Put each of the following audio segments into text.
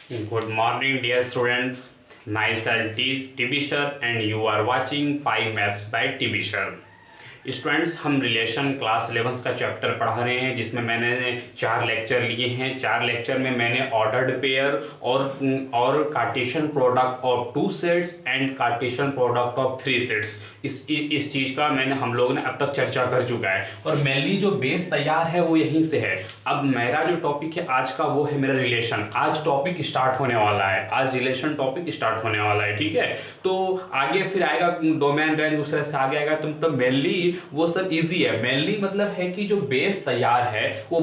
Good morning, dear students. Myself TB Sir, and you are watching Pi Maths by TB Sir. Students, हम relation class 11th का chapter पढ़ा रहे हैं, जिसमें मैंने 4 लेक्चर लिए हैं। 4 लेक्चर में मैंने ऑर्डर्ड पेयर और Cartesian product of 2 sets and Cartesian product of 3 sets इस चीज़ का हम लोगों ने अब तक चर्चा कर चुका है, और मेनली जो बेस तैयार है वो यहीं से है। अब मेरा जो टॉपिक है आज का वो है मेरा रिलेशन। आज टॉपिक स्टार्ट होने वाला है, आज रिलेशन टॉपिक स्टार्ट होने वाला है, ठीक है। तो आगे फिर आएगा डोमेन रेंज, दूसरे से आगे आएगा। तो मेनली वो सब इजी है। मेनली मतलब है कि जो बेस तैयार है वो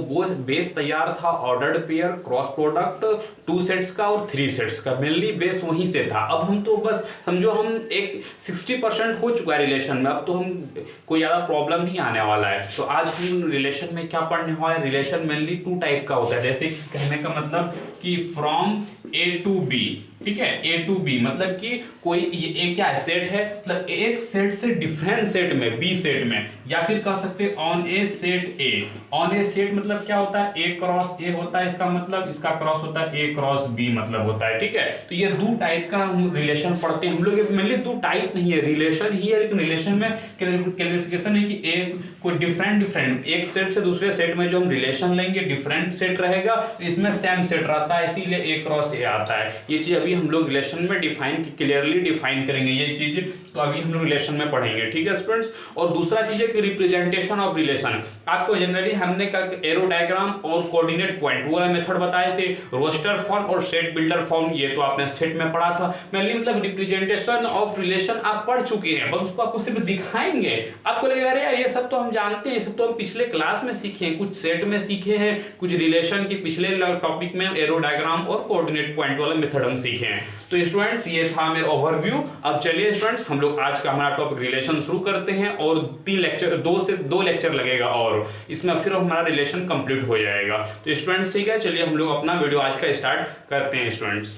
बेस तैयार था ordered pair, cross product 2 sets का और 3 सेट्स का। मेनली बेस वहीं से था। अब हम तो बस समझो हम एक 60% हो चुका है रिलेशन में। अब तो हम कोई ज़्यादा प्रॉब्लम नहीं आने वाला है। तो आज हम रिलेशन में क्या पढ़ने वाले हैं। रिलेशन मेनली 2 टाइप का होता है। जैसे कहने का मतलब कि फ्रॉम ए टू बी, ठीक है। ए टू बी मतलब कि कोई ये क्या है, सेट है, मतलब एक सेट से डिफरेंट सेट में, बी सेट में, या फिर कह सकते हैं on A set A. On A set मतलब क्या होता है, ए क्रॉस ए होता है इसका मतलब, इसका क्रॉस होता है ए क्रॉस बी मतलब होता है, ठीक है। तो ये 2 टाइप का हम रिलेशन पढ़ते हैं हम लोग। मेनली 2 टाइप नहीं है, रिलेशन ही है, लेकिन रिलेशन में क्लैरिफिकेशन है कि एक कोई डिफरेंट एक सेट से दूसरे सेट में जो हम रिलेशन लेंगे डिफरेंट सेट रहेगा, इसमें सेम सेट रहता है, इसीलिए ए क्रॉस ए आता है। ये चीज अभी हम लोग रिलेशन में क्लियरली डिफाइन करेंगे ये चीज। तो अभी हम लोग रिलेशन में पढ़ेंगे, ठीक है स्टूडेंट्स। और दूसरा चीज है कि रिप्रेजेंटेशन ऑफ रिलेशन। आपको जनरली हमने एरो डायग्राम और कोऑर्डिनेट पॉइंट वो मेथड बताए थे, रोस्टर फॉर्म और सेट बिल्डर फॉर्म, ये तो आपने सेट में पढ़ा था। मेनली मतलब रिप्रेजेंटेशन ऑफ रिलेशन आप पढ़ चुके हैं, बस उसको आपको सिर्फ दिखाएंगे। आपको लगेगा अरे ये सब तो हम जानते हैं, ये सब तो हम पिछले क्लास में सीखे हैं, कुछ सेट में सीखे हैं, कुछ रिलेशन के पिछले टॉपिक में एरो डायग्राम और कोऑर्डिनेट पॉइंट वाला मेथड हम सीखे हैं। तो स्टूडेंट्स ये था मेरा ओवरव्यू। अब चलिए स्टूडेंट्स हम लोग आज का हमारा टॉपिक रिलेशन शुरू करते हैं, और 3 लेक्चर 2 लेक्चर लगेगा और इसमें फिर हमारा रिलेशन कंप्लीट हो जाएगा। तो स्टूडेंट्स ठीक है, चलिए हम लोग अपना वीडियो आज का स्टार्ट करते हैं स्टूडेंट्स।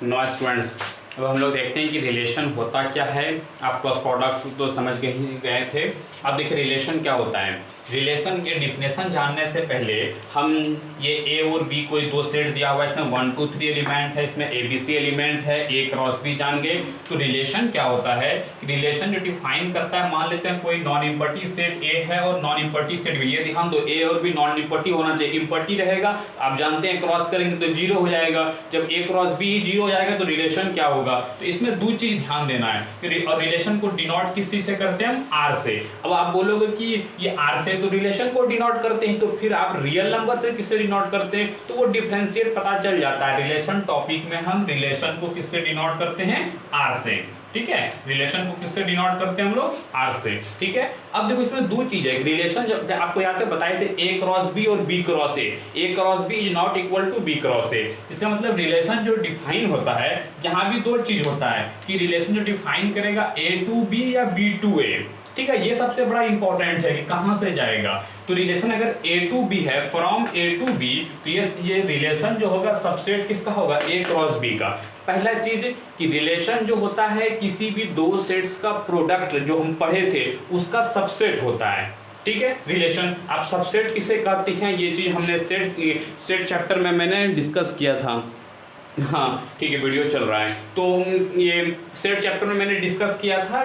नो स्टूडेंट्स, अब हम लोग देखते हैं कि रिलेशन होता क्या है। आप क्रॉस प्रोडक्ट तो समझ गए थे। अब देखिए रिलेशन क्या होता है। रिलेशन के डिफिनेशन जानने से पहले हम ये ए और बी कोई 2 सेट दिया हुआ है, इसमें 1 2 3 एलिमेंट है, इसमें एबीसी एलिमेंट है, ए क्रॉस बी जान गए। तो रिलेशन क्या होता है, रिलेशन जो डिफाइन करता है, मान लेते हैं कोई नॉन इम्पर्टी सेट ए है और नॉन इम्पर्टी सेट बी। ये ध्यान दो, ए और बी नॉन इम्पर्टी होना चाहिए। इम्पर्टी रहेगा आप जानते हैं, क्रॉस करेंगे तो 0 हो जाएगा। जब ए क्रॉस बी 0 हो जाएगा तो रिलेशन क्या होगा। तो इसमें 2 चीज ध्यान देना है। और रिलेशन को डिनोट किस चीज से करते हैं हम, आर से। अब आप बोलोगे कि ये आर से तो रिलेशन को डिनोट करते हैं, तो फिर आप रियल नंबर से किससे डिनोट करते हैं, तो वो डिफरेंशिएट पता चल जाता है। रिलेशन टॉपिक में हम रिलेशन को किससे डिनोट करते हैं, आर से, ठीक है। रिलेशन को किससे डिनोट करते हैं हम लोग, आर से, ठीक है। अब देखो इसमें 2 चीजें है। रिलेशन जो आपको याद है बताए थे, ए क्रॉस बी और B cross A. A cross B is not equal to B cross A. इसका मतलब रिलेशन जो डिफाइन होता है, जहां भी 2 चीज होता है कि रिलेशन जो डिफाइन करेगा ए टू बी या बी टू ए, ठीक है। ये सबसे बड़ा इंपॉर्टेंट है कि कहां से जाएगा। तो रिलेशन अगर ए टू बी है, फ्रॉम ए टू बी, तो ये रिलेशन जो होगा सबसेट किसका होगा, ए क्रॉस बी का। पहला चीज कि रिलेशन जो होता है किसी भी 2 सेट्स का प्रोडक्ट जो हम पढ़े थे उसका सबसेट होता है, ठीक है। रिलेशन आप सबसेट किसे कहते हैं, ये चीज हमने सेट चैप्टर में मैंने डिस्कस किया था। हाँ ठीक है, वीडियो चल रहा है। तो ये सेट चैप्टर में मैंने डिस्कस किया था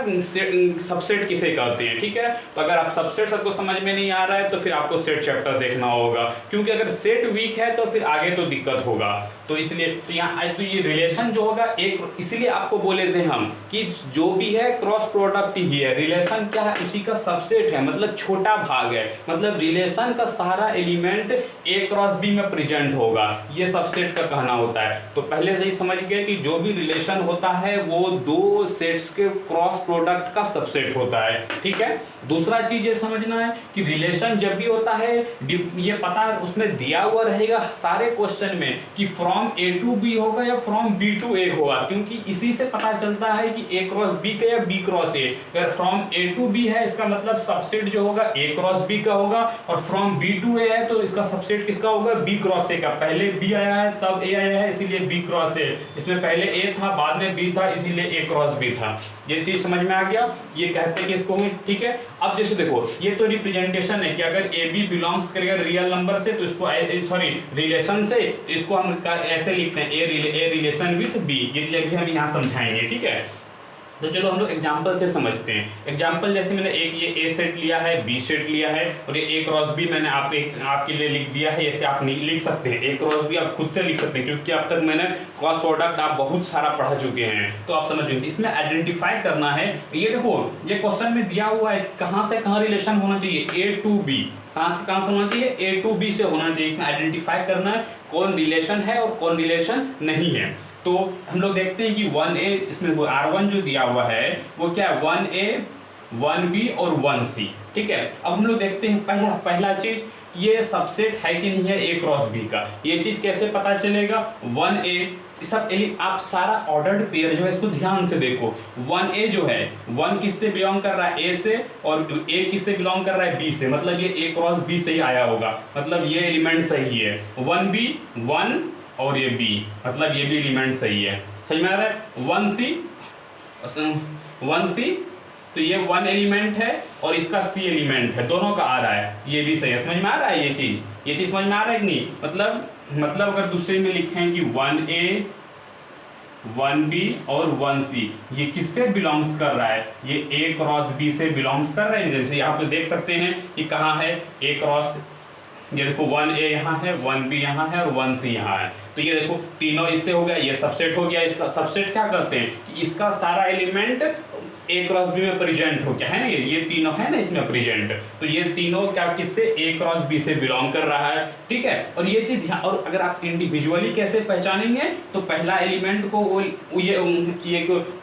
सबसेट किसे कहते हैं, ठीक है। तो अगर आप सबसेट सबको समझ में नहीं आ रहा है तो फिर आपको सेट चैप्टर देखना होगा, क्योंकि अगर सेट वीक है तो फिर आगे तो दिक्कत होगा। तो इसलिए तो यहाँ तो ये रिलेशन जो होगा एक, इसीलिए आपको बोले थे हम कि जो भी है क्रॉस प्रोडक्ट ही है। रिलेशन क्या है, उसी का सबसेट है, मतलब छोटा भाग है। मतलब रिलेशन का सारा एलिमेंट ए क्रॉस बी में प्रेजेंट होगा, ये सबसेट का कहना होता है। तो पहले से ही समझ गए कि जो भी रिलेशन होता है वो 2 सेट्स के क्रॉस प्रोडक्ट का सबसेट होता है, ठीक है। दूसरा चीज ये समझना है कि रिलेशन जब भी होता है, ये पता उसमें दिया हुआ रहेगा सारे क्वेश्चन में कि फ्रॉम ए टू बी होगा या फ्रॉम बी टू ए होगा, क्योंकि इसी से पता चलता है कि ए क्रॉस बी का या बी क्रॉस ए। अगर फ्रॉम ए टू बी है इसका मतलब सबसेट जो होगा ए क्रॉस बी का होगा, और फ्रॉम बी टू ए है तो इसका सबसेट किसका होगा, बी क्रॉस ए का। पहले बी आया है तब ए आया है, इसीलिए बी क्रॉस ए, इसमें पहले ए था बाद में बी था, इसीलिए ए क्रॉस बी था। ये चीज समझ में आ गया, ये कहते हैं कि इसको, ठीक है। अब जैसे देखो ये तो रिप्रेजेंटेशन है कि अगर ए बी बिलोंग्स करेगा रियल नंबर से तो इसको सॉरी रिलेशन से, तो इसको हम ऐसे लिखते हैं ए रिलेशन विथ बी। ये चीज हम यहाँ समझाएंगे, ठीक है। तो चलो हम लोग एग्जाम्पल से समझते हैं। एग्जाम्पल जैसे मैंने एक ये ए सेट लिया है, बी सेट लिया है, और ये ए क्रॉस बी मैंने आपके लिए लिख दिया है। ऐसे आप नहीं लिख सकते हैं, ए क्रॉस बी आप खुद से लिख सकते हैं, क्योंकि अब तक मैंने क्रॉस प्रोडक्ट आप बहुत सारा पढ़ा चुके हैं, तो आप समझ चुके। इसमें आइडेंटिफाई करना है। ये देखो ये क्वेश्चन में दिया हुआ है कहाँ से कहाँ रिलेशन होना चाहिए, ए टू बी, कहाँ से होना चाहिए, ए टू बी से होना चाहिए। इसमें आइडेंटिफाई करना है कौन रिलेशन है और कौन रिलेशन नहीं है। तो हम लोग देखते हैं कि 1A इसमें R1 जो दिया हुआ है वो क्या है, 1A 1B और 1C, ठीक है। अब हम लोग देखते हैं पहला चीज ये सबसेट है कि नहीं है ए क्रॉस बी का। ये चीज कैसे पता चलेगा, 1A सब आप सारा ऑर्डर्ड पेयर जो है इसको ध्यान से देखो। 1A जो है 1 किससे बिलोंग कर रहा है, ए से, और A किससे बिलोंग कर रहा है, बी से, मतलब ये ए क्रॉस बी से ही आया होगा, मतलब ये एलिमेंट सही है। 1B 1 और ये बी, मतलब ये भी एलिमेंट सही है। समझ में आ रहा है। 1C तो ये 1 एलिमेंट है और इसका C एलिमेंट है, दोनों का आ रहा है, ये भी सही है। समझ में आ रहा है ये चीज समझ में आ रहा है कि नहीं। मतलब अगर दूसरे में लिखें कि 1A 1B और 1C ये किससे बिलोंग्स कर रहा है, ये A क्रॉस B से बिलोंग्स कर रहा है। जैसे यहाँ पे देख सकते हैं कि कहाँ है A क्रॉस, ये देखो 1A यहाँ है, 1B यहाँ है और 1C यहाँ है। तो ये देखो तीनों इससे हो गया, ये सबसेट हो गया। इसका सबसेट क्या करते हैं कि इसका सारा एलिमेंट ए क्रॉस बी में प्रेजेंट हो गया है ना, ये तीनों है ना इसमें प्रेजेंट, तो ये तीनों क्या किससे, ए क्रॉस बी से बिलोंग कर रहा है, ठीक है। और ये चीज, और अगर आप इंडिविजुअली कैसे पहचानेंगे, तो पहला एलिमेंट को ये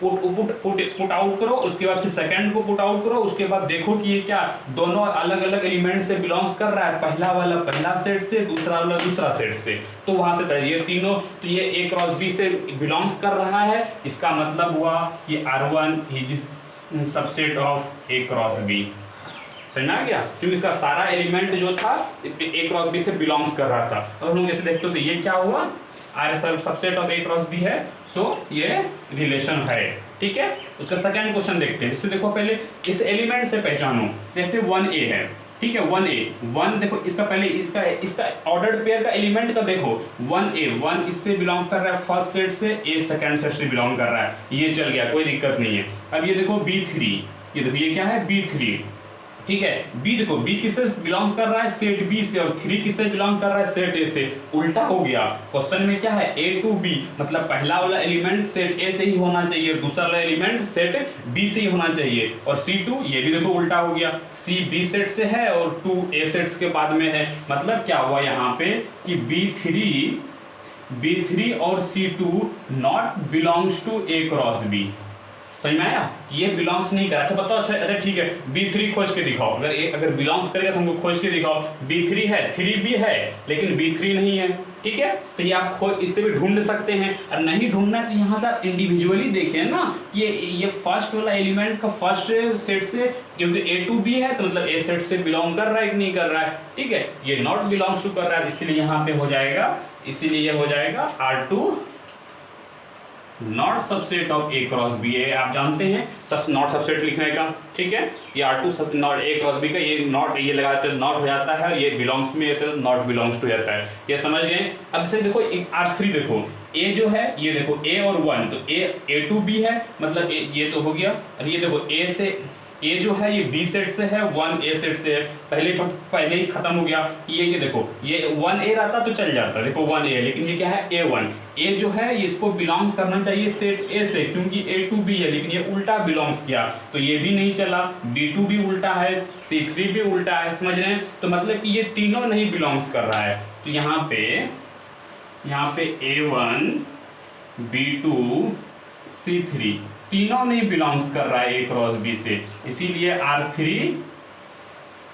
पुट आउट करो, उसके बाद फिर सेकंड को पुट आउट करो, उसके बाद देखो कि ये क्या दोनों अलग अलग एलिमेंट से बिलोंग्स कर रहा है, पहला वाला पहला सेट से, दूसरा वाला दूसरा सेट से, तो वहां से ये तीनों, तो ये ए क्रॉस बी से बिलोंग्स कर रहा है। इसका मतलब हुआ कि R1 is subset of A cross B. समझ में आ गया, क्योंकि इसका सारा एलिमेंट जो था ए क्रॉस बी से बिलोंग्स कर रहा था। अब हम लोग जैसे देखते हो तो ये क्या हुआ, R subset of A cross B है, सो ये रिलेशन है, ठीक है। उसका सेकंड क्वेश्चन देखते हैं। इससे देखो पहले इस एलिमेंट से पहचानो, जैसे 1A है, ठीक है। 1A देखो इसका पहले इसका ऑर्डर्ड पेयर का एलिमेंट का देखो, 1A 1 इससे बिलोंग कर रहा है फर्स्ट सेट से, ए सेकंड सेट से बिलोंग कर रहा है, ये चल गया, कोई दिक्कत नहीं है। अब ये देखो B3, ये देखो ये क्या है B3, ठीक है। बी देखो बी किससे बिलोंग्स कर रहा है, सेट बी से, और 3 किससे बिलोंग कर रहा है, सेट ए से। उल्टा हो गया, क्वेश्चन में क्या है ए टू बी, मतलब पहला वाला एलिमेंट सेट ए से ही होना चाहिए, दूसरा वाला एलिमेंट सेट बी से ही होना चाहिए। और C2 ये भी देखो उल्टा हो गया, C बी सेट से है और 2 ए सेट्स के बाद में है। मतलब क्या हुआ यहाँ पे कि B3 और C2 not belongs to A cross B. समझ में आया, ये बिलोंग्स नहीं कर। अच्छा बताओ, अच्छा ठीक है, B3 खोज के दिखाओ, अगर बिलोंग्स करेगा तो हमको खोज के दिखाओ। B3 है, 3B है, लेकिन B3 नहीं है, ठीक है। तो ये आप खोज इससे भी ढूंढ सकते हैं, और नहीं ढूंढना है तो यहाँ से आप इंडिविजुअली देखें ना, ये फर्स्ट वाला एलिमेंट का फर्स्ट सेट से, क्योंकि A टू B है तो मतलब ए सेट से बिलोंग कर रहा है कि नहीं कर रहा है, ठीक है। ये नॉट बिलोंग्स टू कर रहा है, इसीलिए यहाँ पे हो जाएगा, इसीलिए ये हो जाएगा R2 not subset of A cross B है। आप जानते हैं नॉट सबसेट लिखने का, ठीक है। ये R2 not a cross B का, ये नॉट ये लगाते हैं नॉट हो जाता है, ये बिलोंग्स में तो नॉट बिलोंग्स टू जाता है, ये समझ गए। अब से देखो R3 देखो, ए जो है ये देखो ए और 1, तो ए टू बी है, मतलब ये तो हो गया। और ये देखो ए से ए जो है ये बी सेट से है, 1 ए सेट से है, पहले ही खत्म हो गया। ये देखो ये 1A रहता तो चल जाता, देखो 1A, लेकिन ये क्या है A1, ए जो है ये इसको बिलोंग्स करना चाहिए सेट ए से, क्योंकि A2B है, लेकिन ये उल्टा बिलोंग्स किया तो ये भी नहीं चला। B2 भी उल्टा है, C3 भी उल्टा है, समझ रहे हैं। तो मतलब कि ये तीनों नहीं बिलोंग्स कर रहा है। तो यहाँ पे A1 B2 C3 तीनों नहीं बिलोंग्स कर रहा है ए क्रॉस बी से, इसीलिए R3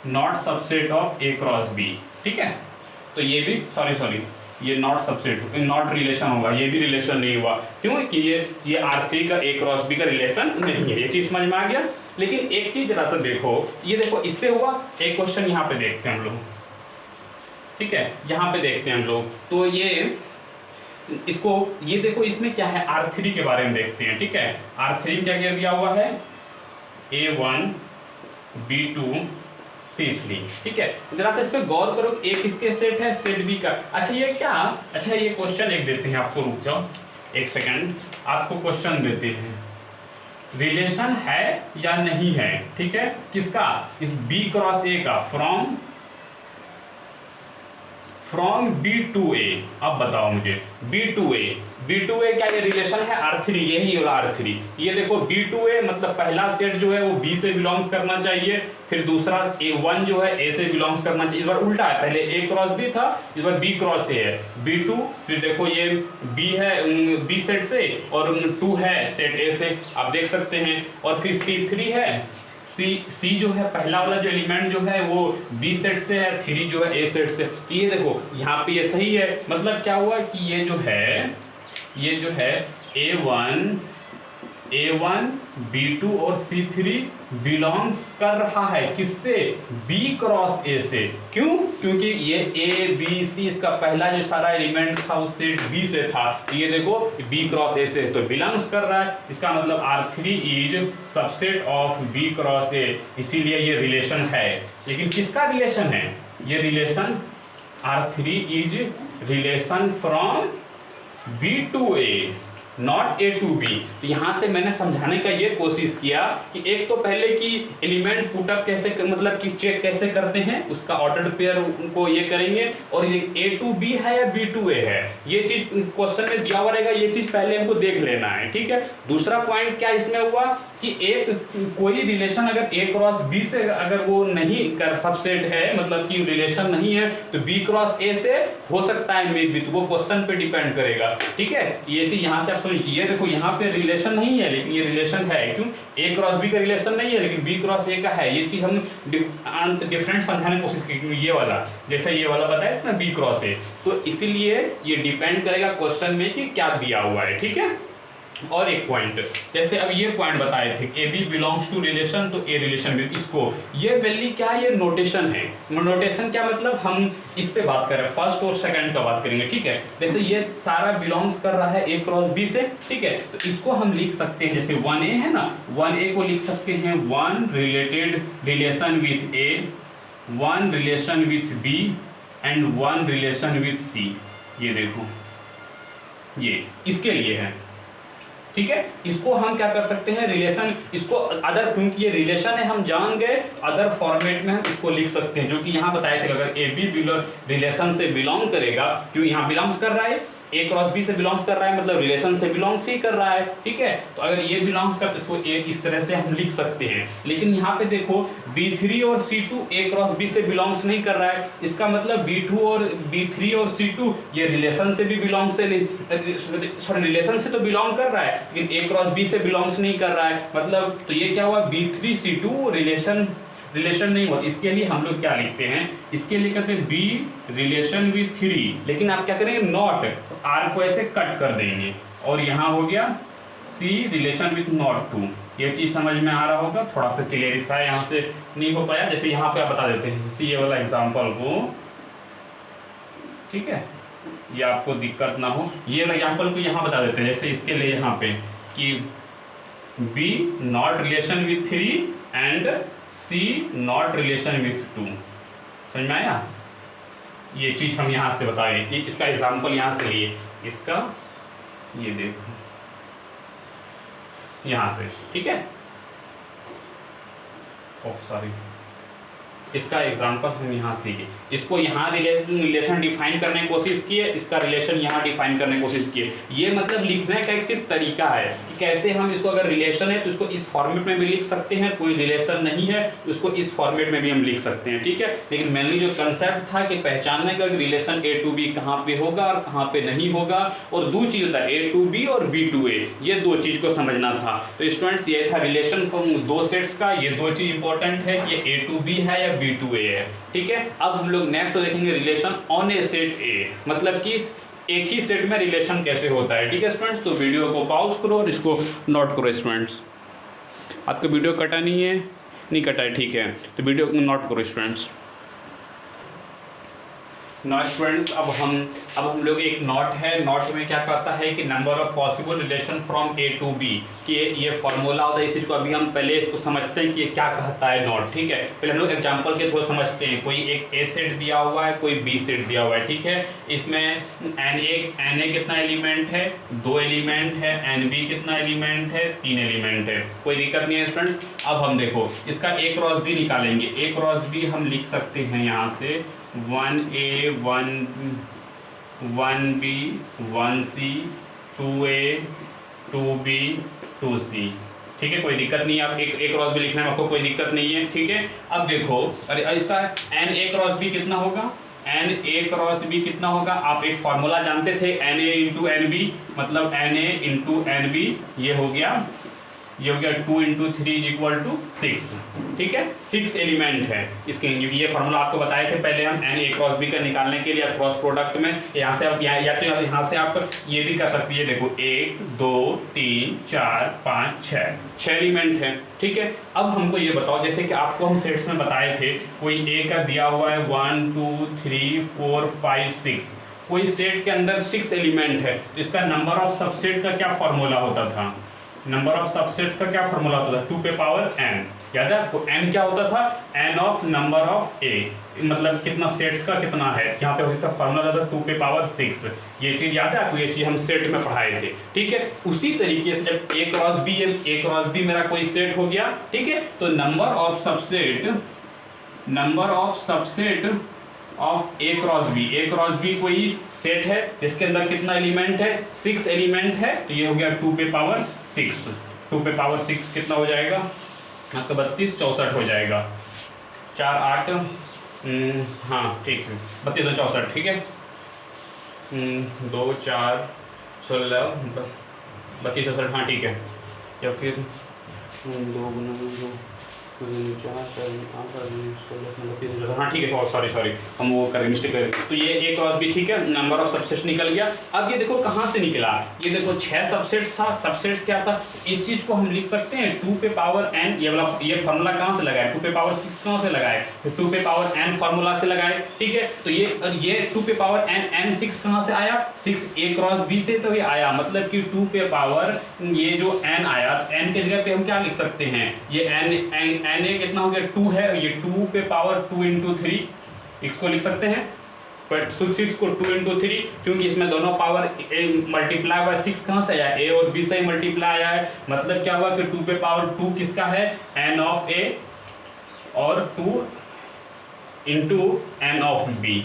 not subset of A cross B, ठीक है। तो ये भी सॉरी ये नॉट सबसेट नॉट रिलेशन होगा, ये भी रिलेशन नहीं हुआ, क्यों कि ये R3 का ए क्रॉस बी का रिलेशन नहीं है। ये चीज समझ में आ गया। लेकिन एक चीज जरा सा देखो, ये देखो इससे हुआ। एक क्वेश्चन यहाँ पे देखते हैं हम लोग, ठीक है, यहाँ पे देखते हैं हम लोग। तो ये इसको ये देखो, इसमें क्या है, R3 के बारे में देखते हैं। ठीक है, R3 क्या क्या दिया हुआ है, A1 B2 C3। ठीक है, जरा सा इस पे गौर करो, ए किसके सेट है, सेट बी का। अच्छा ये क्या, अच्छा ये क्वेश्चन एक देते हैं आपको, रुक जाओ एक सेकंड, आपको क्वेश्चन देते हैं, रिलेशन है या नहीं है। ठीक है, किसका, इस B क्रॉस A का, फ्रॉम B to A। अब बताओ मुझे, B to A क्या ये रिलेशन है, R3, यही वाला R3। ये देखो B to A मतलब पहला सेट जो है वो B से बिलोंग्स करना चाहिए, फिर दूसरा A1 जो है A से बिलोंग्स करना चाहिए। इस बार उल्टा है, पहले A क्रॉस B था, इस बार B क्रॉस A है। B2 फिर देखो ये B है B सेट से, और 2 है सेट A से, आप देख सकते हैं। और फिर C3 है, सी जो है पहला वाला जो एलिमेंट जो है वो बी सेट से है, 3 जो है ए सेट से। ये देखो यहाँ पे ये सही है, मतलब क्या हुआ कि ये जो है A1 B2 और C3 बिलोंग्स कर रहा है किससे, B क्रॉस A से। क्यों, क्योंकि ये A B C इसका पहला जो सारा एलिमेंट था वो सेट B से था, ये देखो B क्रॉस A से तो बिलोंग्स कर रहा है, इसका मतलब R3 is subset of B cross A, इसीलिए ये रिलेशन है। लेकिन किसका रिलेशन है, ये relation R3 is relation from B to A, not A to B। तो यहाँ से मैंने समझाने का ये कोशिश किया कि एक तो पहले की एलिमेंट पुटअप कैसे, मतलब कि चेक कैसे करते हैं, उसका ऑर्डर्ड पेयर को ये करेंगे, और ये A to B है या B to A है, ये चीज क्वेश्चन में दिया हुआ रहेगा, ये चीज पहले हमको देख लेना है। ठीक है, दूसरा पॉइंट क्या इसमें हुआ कि एक कोई रिलेशन अगर A क्रॉस B से अगर वो नहीं कर सबसेट है, मतलब कि रिलेशन नहीं है, तो B क्रॉस A से हो सकता है मे बी, तो वो क्वेश्चन पे डिपेंड करेगा। ठीक है, ये चीज यहाँ से आप समझिए। ये देखो यहाँ पे रिलेशन नहीं है, लेकिन ये रिलेशन है, क्यों, A क्रॉस B का रिलेशन नहीं है, लेकिन B क्रॉस A का है। ये चीज हम डिफरेंट समझाने की कोशिश की, ये वाला जैसे ये वाला बताया ना B क्रॉस A, तो इसीलिए ये डिपेंड करेगा क्वेश्चन में कि क्या दिया हुआ है। ठीक है, और एक पॉइंट, जैसे अब ये पॉइंट बताए थे A B belongs to relation, तो ए रिलेशन में इसको ये वैल्यू क्या है, ये नोटेशन है। नोटेशन क्या मतलब, हम इस पे बात कर रहे हैं, फर्स्ट और सेकंड का बात करेंगे। ठीक है, जैसे ये सारा बिलोंग्स कर रहा है ए क्रॉस बी से। ठीक है, तो इसको हम लिख सकते हैं, जैसे 1A है ना, 1A को लिख सकते हैं 1 related relation with A, 1 relation with B and 1 relation with C. ये देखो ये इसके लिए है। ठीक है, इसको हम क्या कर सकते हैं, रिलेशन, इसको अदर, क्योंकि ये रिलेशन है हम जान गए, अदर फॉर्मेट में हम इसको लिख सकते हैं, जो कि यहाँ बताए थे। अगर ए बी रिलेशन से बिलोंग करेगा, क्यों यहाँ बिलोंग्स कर रहा है, ए क्रॉस बी से बिलोंग्स कर रहा है, मतलब रिलेशन से बिलोंग्स ही कर रहा है। ठीक है, तो अगर ये बिलोंग्स कर तो इसको ए इस तरह से हम लिख सकते हैं। लेकिन यहाँ पे देखो B3 और C2 ए क्रॉस बी से बिलोंग्स नहीं कर रहा है, इसका मतलब B3 और C2 ये रिलेशन से भी बिलोंग से नहीं, सॉरी रिलेशन से तो बिलोंग कर रहा है, लेकिन ए क्रॉस बी से बिलोंग्स नहीं कर रहा है। मतलब तो ये क्या हुआ, B3 C2 रिलेशन नहीं हुआ। इसके लिए हम लोग क्या लिखते हैं, इसके लिए कहते हैं बी रिलेशन विथ 3, लेकिन आप क्या करेंगे, नॉट, तो आर को ऐसे कट कर देंगे, और यहाँ हो गया सी रिलेशन विथ नॉट 2। ये चीज समझ में आ रहा होगा, थोड़ा सा क्लियरिफाई यहाँ से नहीं हो पाया। जैसे यहाँ पे आप बता देते हैं, जैसे ये वाला एग्जाम्पल को, ठीक है, ये आपको दिक्कत ना हो, ये एग्जाम्पल को यहाँ बता देते हैं। जैसे इसके लिए यहाँ पे कि B not relation with 3 and C not relation with 2। समझ में आया, ये चीज हम यहाँ से बताए, ये इसका एग्जाम्पल यहाँ से लिए, इसका ये देखो यहाँ से। ठीक है, ओह सॉरी, इसका एग्जाम्पल हम यहाँ सीखे, इसको यहाँ रिलेशन डिफाइन करने की कोशिश किए, इसका रिलेशन यहाँ डिफाइन करने की कोशिश किए। ये मतलब लिखने का एक सिर्फ तरीका है कि कैसे हम इसको, अगर रिलेशन है तो इसको इस फॉर्मेट में भी लिख सकते हैं, कोई रिलेशन नहीं है तो इसको इस फॉर्मेट में भी हम लिख सकते हैं। ठीक है, लेकिन मेनली जो कंसेप्ट था कि पहचानने का रिलेशन A to B कहाँ पे होगा और कहाँ पे नहीं होगा, और दो चीज होता है A to B और B to A, ये दो चीज को समझना था। तो स्टूडेंट्स ये था रिलेशन फ्रॉम दो सेट्स का, ये दो चीज इंपॉर्टेंट है कि A to B है या B to A है। ठीक है, अब हम लोग नेक्स्ट देखेंगे relation on A set A, मतलब कि एक ही सेट में रिलेशन कैसे होता है। ठीक है स्टूडेंट्स, तो वीडियो को पॉज करो और इसको नोट करो स्टूडेंट्स। आपका वीडियो कटा नहीं है, नहीं कटा है, ठीक है, तो वीडियो को नोट करो स्टूडेंट्स। नॉट स्टूडेंट्स, अब हम लोग एक नॉट है, नॉट में क्या कहता है कि number of possible relation from A to B, कि ये फॉर्मूला होता है। इस चीज़ को अभी हम पहले इसको समझते हैं कि ये क्या कहता है नॉट, ठीक है। पहले हम लोग एग्जांपल के थ्रू समझते हैं। कोई एक ए सेट दिया हुआ है, कोई बी सेट दिया हुआ है, ठीक है। इसमें एन ए कितना एलिमेंट है, 2 एलिमेंट है, एन बी कितना एलिमेंट है, 3 एलिमेंट है। कोई दिक्कत नहीं है स्टूडेंट्स। अब हम देखो इसका ए क्रॉस बी निकालेंगे। ए क्रॉस बी हम लिख सकते हैं यहाँ से 1A 1B 1C 2A 2B 2C, ठीक है। कोई दिक्कत नहीं है, आप एक क्रॉस बी लिखने में आपको कोई दिक्कत नहीं है, ठीक है। अब देखो अरे इसका एन ए क्रॉस बी कितना होगा, एन ए क्रॉस बी कितना होगा, आप एक फॉर्मूला जानते थे n a into n b, मतलब n a into n b, ये हो गया 2 इंटू 3 इज इक्वल टू 6, ठीक है। 6 एलिमेंट है इसके, ये फार्मूला आपको बताए थे पहले हम एन ए क्रॉस बी का निकालने के लिए क्रॉस प्रोडक्ट में। यहाँ से आप या तो यहाँ से आप ये भी कर सकते हैं, देखो 1 2 3 4 5 6 एलिमेंट है, ठीक है। अब हमको ये बताओ, जैसे कि आपको हम सेट्स में बताए थे, कोई ए का दिया हुआ है 1 2 3 4 5 6, कोई सेट के अंदर 6 एलिमेंट है, तो इसका नंबर ऑफ सबसेट का क्या फॉर्मूला होता था, नंबर ऑफ सबसेट का क्या फॉर्मूला होता था, 2 पे पावर n, याद है आपको। n क्या होता था, n of number of a, मतलब कितना सेट्स का कितना है, यहाँ पे इसका फॉर्मूला होता था 2 पे पावर 6। ये चीज याद है आपको, ये चीज हम सेट में पढ़ाए थे, ठीक है। उसी तरीके से जब a क्रॉस b है, a क्रॉस b मेरा कोई सेट हो गया, ठीक है, तो number of subset of A cross B कोई सेट है जिसके अंदर कितना एलिमेंट है, 6 एलिमेंट है, तो ये हो गया 2 पे पावर 6। 2 पे पावर 6 कितना हो जाएगा आपका, 32 64 हो जाएगा, 4 8 हाँ ठीक है, 32 64, ठीक है। 2 4 16 32 64, हाँ ठीक है। या फिर 2 गुना 4 हाँ ठीक है, सॉरी हम वो कर मिस्टेक कर। तो ये ए क्रॉस बी, ठीक है, नंबर ऑफ सबसेट्स निकल गया। अब ये देखो कहाँ से निकला, ये देखो 6 सबसेट्स था। सबसेट्स क्या था, इस चीज को हम लिख सकते हैं 2 पे पावर n, ये फार्मूला कहाँ से लगाए, 2 पे पावर 6 कहाँ से लगाए, तो 2 पे पावर n फार्मूला से लगाए, ठीक है। तो ये 2 पे पावर n 6 कहाँ से आया, 6 ए क्रॉस बी से तो ये आया, मतलब कि 2 पे पावर ये जो n आया, n के जगह पे हम क्या लिख सकते हैं, ये n ए कितना हो गया 2 है, ये 2 पे पावर 2 इंटू 3 इसको लिख सकते हैं, बट 6 को 2 इंटू 3, क्योंकि इसमें दोनों पावर मल्टीप्लाई बाय 6 कहाँ से आया, ए और बी से ही मल्टीप्लाई आया है। मतलब क्या हुआ कि 2 पे पावर 2 किसका है, n ऑफ ए, और 2 इंटू n ऑफ बी,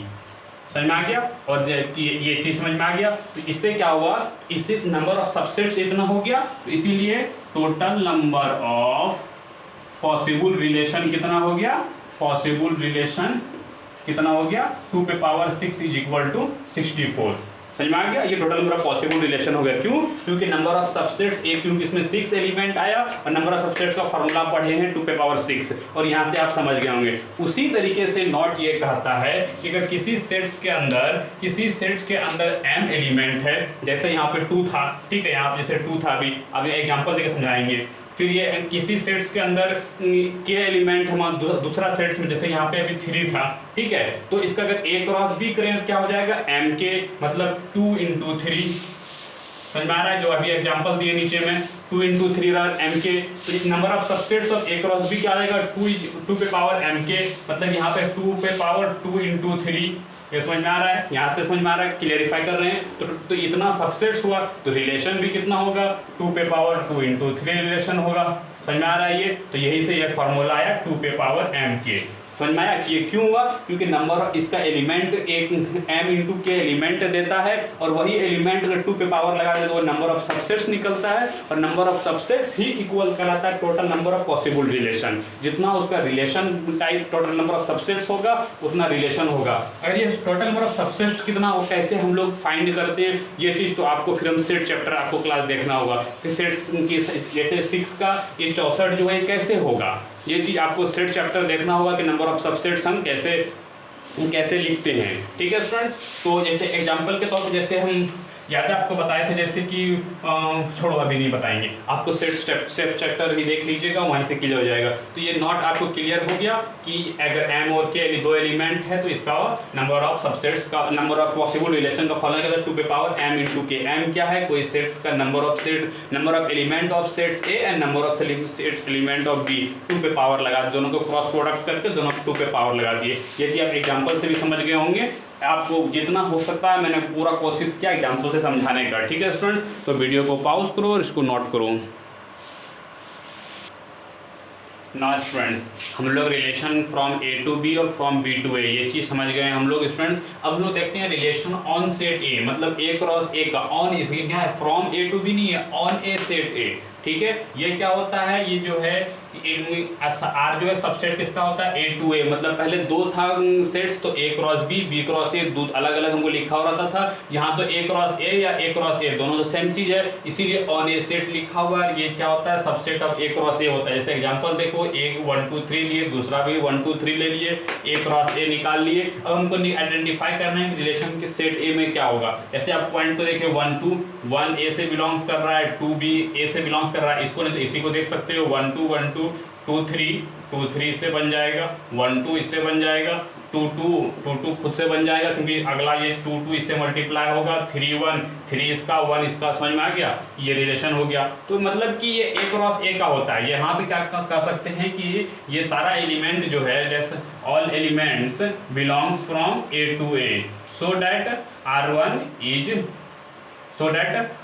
समझ में आ गया। और ये चीज समझ में आ गया। तो इससे क्या हुआ, इससे नंबर ऑफ सबसेट्स इतना हो गया, तो इसीलिए total number of possible relation कितना हो गया, पॉसिबल रिलेशन कितना हो गया, 2 पे पावर 6 इज इक्वल टू 64। समझ में आ गया, ये total number of possible relation हो गया। क्यों, क्योंकि नंबर ऑफ सबसेट्स एक, क्योंकि इसमें 6 एलिमेंट आया और नंबर ऑफ सबसेट्स का फॉर्मूला पढ़े हैं 2 पे पावर 6, और यहाँ से आप समझ गए होंगे। उसी तरीके से नॉट ये कहता है कि अगर किसी सेट्स के अंदर m एलिमेंट है, जैसे यहाँ पे 2 था, ठीक है, यहाँ पे जैसे 2 था, अभी एग्जाम्पल देकर समझाएंगे। फिर ये किसी सेट्स के अंदर के एलिमेंट हमारा दूसरा सेट्स में, जैसे यहाँ पे अभी 3 था, ठीक है, तो इसका अगर ए क्रॉस बी करें क्या हो जाएगा, m के मतलब 2 इंटू 3, समझ में आ रहा है। जो अभी एग्जांपल दिए नीचे में 2 इंटू 3 m के, तो number of subsets of A cross B क्या आ जाएगा, 2 पे पावर m के, मतलब यहाँ पे 2 पे पावर 2 इंटू 3। ये समझ में आ रहा है, यहाँ से समझ में आ रहा है, क्लियरिफाई कर रहे हैं। तो इतना सबसेट्स हुआ, तो रिलेशन भी कितना होगा, 2 पे पावर 2 इंटू 3 रिलेशन होगा। समझ में आ रहा है ये, तो यही से ये फॉर्मूला आया 2 पे पावर m के। समझ में आया कि ये क्यों हुआ, क्योंकि नंबर इसका एलिमेंट एक m इंटू के एलिमेंट देता है, और वही एलिमेंट अगर 2 पे पावर लगा दे तो वो नंबर ऑफ सबसेट्स निकलता है, और number of subsets he equal कराता है total number of possible relation. जितना उसका relation type total number of subsets होगा उतना रिलेशन होगा। अगर ये टोटल नंबर ऑफ सबसेट्स कितना हो, कैसे हम लोग फाइंड करते हैं, ये चीज़ तो आपको फिर हम सेट चैप्टर आपको क्लास देखना होगा कि सेट्स की, जैसे 6 का ये 64 जो है कैसे होगा, ये चीज़ आपको सेट चैप्टर देखना होगा कि नंबर ऑफ सबसेट्स हम कैसे लिखते हैं। ठीक है स्टूडेंट्स, तो जैसे एग्जांपल के तौर पे जैसे हम याद है आपको बताए थे, जैसे कि छोड़ो अभी नहीं बताएंगे, आपको सेट चैप्टर भी देख लीजिएगा, वहीं से क्लियर हो जाएगा। तो ये नॉट आपको क्लियर हो गया कि अगर एम और के दो एलिमेंट है तो इसका नंबर ऑफ सबसेट्स का नंबर ऑफ पॉसिबल रिलेशन का फॉर्मूला क्या है, 2 पे पावर m इंटू के। m क्या है, कोई सेट्स का number of element of sets A and number of sets element of B, 2 पे पावर लगा, दोनों को क्रॉस प्रोडक्ट करके दोनों 2 पे पावर लगा दिए। यदि आप एग्जांपल से भी समझ गए होंगे, आपको जितना हो सकता है मैंने पूरा कोशिश किया एग्जांपल से समझाने का। ठीक है स्टूडेंट्स, तो वीडियो को पॉज करो और इसको नोट करो। नाउ स्टूडेंट्स, हम लोग relation from A to B और फ्रॉम बी टू ए ये चीज़ समझ गए हैं हम लोग स्टूडेंट्स। अब लोग देखते हैं रिलेशन ऑन सेट ए, मतलब ए क्रॉस ए का ऑन क्या है, फ्रॉम ए टू बी नहीं है, ऑन ए सेट ए। ठीक है, ये क्या होता है, ये जो है आर जो है सबसेट किसका होता है, ए टू ए, मतलब पहले दो था सेट्स, तो ए क्रॉस बी क्रॉस ए, दो अलग अलग हमको लिखा हो रहता था। यहाँ तो ए क्रॉस ए या ए क्रॉस ए दोनों तो सेम चीज है, इसीलिए ऑन ए सेट लिखा हुआ है। ये क्या होता है, सबसेट ऑफ ए क्रॉस ए होता है। जैसे एग्जांपल देखो, एक 1 2 3 लिए, दूसरा भी 1 2 3 ले लिए, ए क्रॉस ए निकाल लिए। अब हमको आइडेंटिफाई करना है रिलेशन के सेट ए में क्या होगा। जैसे आप पॉइंट को देखिए, 1 2 1 ए से बिलोंग्स कर रहा है, 2 बी ए से बिलोंग्स कर रहा है, इसको नहीं तो इसी को देख सकते हो, 1 2 1 2 2 3 इससे बन जाएगा, 1 2 इससे बन जाएगा, 2 2 खुद से बन जाएगा क्योंकि अगला ये 2 2 इससे मल्टीप्लाई होगा, 3 1 3 इसका 1 इसका, समझ में आ गया, ये रिलेशन हो गया। तो मतलब कि ये ए क्रॉस ए का होता है। यहाँ पे क्या कह सकते हैं कि ये सारा एलिमेंट जो है, जैसे all elements belongs from A to A, so that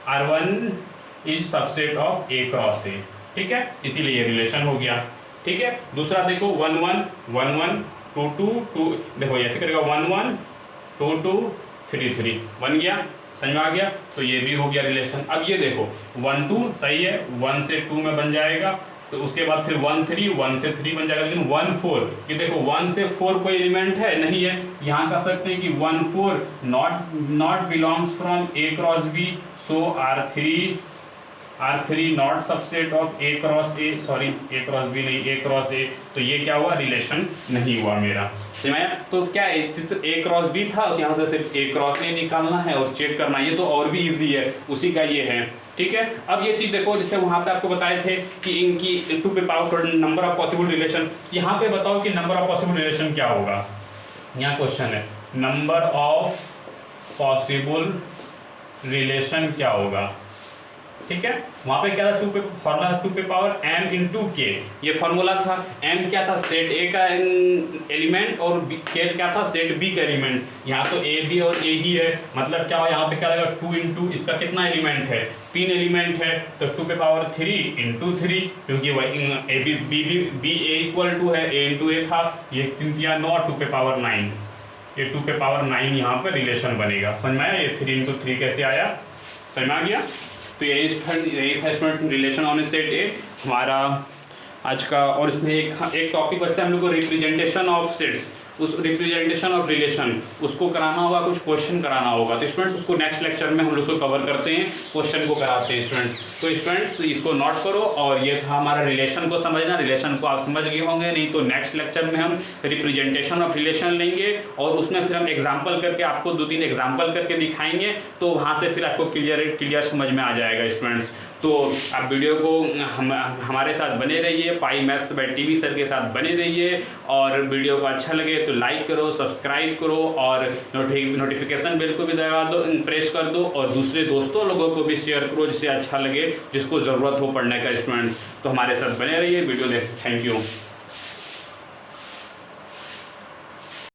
R1 is subset of A cross A. ठीक है, इसीलिए ये रिलेशन हो गया। ठीक है, दूसरा देखो 1 1 1 1 2 2 2, देखो ऐसे करेगा 1 1 2 2 3 3 बन गया, समझ में आ गया। तो ये भी हो गया रिलेशन। अब ये देखो 1 2 सही है, 1 से 2 में बन जाएगा, तो उसके बाद फिर 1 3 1 से 3 बन जाएगा, लेकिन 1 4 कि देखो 1 से 4 कोई एलिमेंट है नहीं है। यहाँ कह सकते हैं कि 1 4 not belongs from A cross B, so R3 not subset of A cross A, sorry A cross B नहीं, ए क्रॉस ए। तो ये क्या हुआ, रिलेशन नहीं हुआ मेरा। तो क्या है, ए क्रॉस बी था, यहाँ से सिर्फ ए क्रॉस ए निकालना है और चेक करना, ये तो और भी इजी है, उसी का ये है। ठीक है, अब ये चीज़ देखो, जैसे वहाँ पे आपको बताए थे कि इनकी 2 पे power number of possible relation, यहाँ पे बताओ कि नंबर ऑफ पॉसिबल रिलेशन क्या होगा। यहाँ क्वेश्चन है नंबर ऑफ पॉसिबल रिलेशन क्या होगा। ठीक है, वहाँ पे क्या था, 2 पे फॉर्मूला 2 पे पावर m इंटू के, ये फॉर्मूला था। m क्या था, सेट ए का एलिमेंट, और k क्या था, सेट b का एलिमेंट। यहाँ तो a b और a ही है, मतलब क्या हो, यहाँ पे क्या लगेगा 2 इंटू इसका कितना एलिमेंट है, 3 एलिमेंट है, तो 2 पे पावर 3 इंटू 3, क्योंकि वही b a इक्वल टू है a इंटू a था, ये 3 या 9 2 पे पावर 9, ये 2 पे पावर 9 यहाँ पे रिलेशन बनेगा। समझ में आया, ये 3 इंटू 3 कैसे आया, समझ में आ गया। तो यही था स्टूडेंट रिलेशन ऑन सेट ए हमारा आज का। और इसमें एक टॉपिक बचता है हम लोग को, रिप्रेजेंटेशन ऑफ सेट्स, उस रिप्रेजेंटेशन ऑफ रिलेशन उसको कराना होगा, कुछ क्वेश्चन कराना होगा। तो स्टूडेंट्स उसको नेक्स्ट लेक्चर में हम लोग उसको कवर करते हैं, क्वेश्चन को कराते हैं स्टूडेंट्स। तो स्टूडेंट्स इसको नोट करो, और ये था हमारा रिलेशन को समझना। रिलेशन को आप समझ गए होंगे, नहीं तो नेक्स्ट लेक्चर में हम रिप्रेजेंटेशन ऑफ रिलेशन लेंगे, और उसमें फिर हम एग्जाम्पल करके आपको 2-3 एग्जाम्पल करके दिखाएंगे, तो वहाँ से फिर आपको क्लियर समझ में आ जाएगा स्टूडेंट्स। तो आप वीडियो को हमारे साथ बने रहिए, पाई मैथ्स बाय टीवी सर के साथ बने रहिए, और वीडियो को अच्छा लगे तो लाइक करो, सब्सक्राइब करो, और नोटिफिकेशन बेल को भी दबा दो, प्रेस कर दो, और दूसरे दोस्तों लोगों को भी शेयर करो जिससे अच्छा लगे, जिसको ज़रूरत हो पढ़ने का स्टूडेंट। तो हमारे साथ बने रहिए, वीडियो देख, थैंक यू।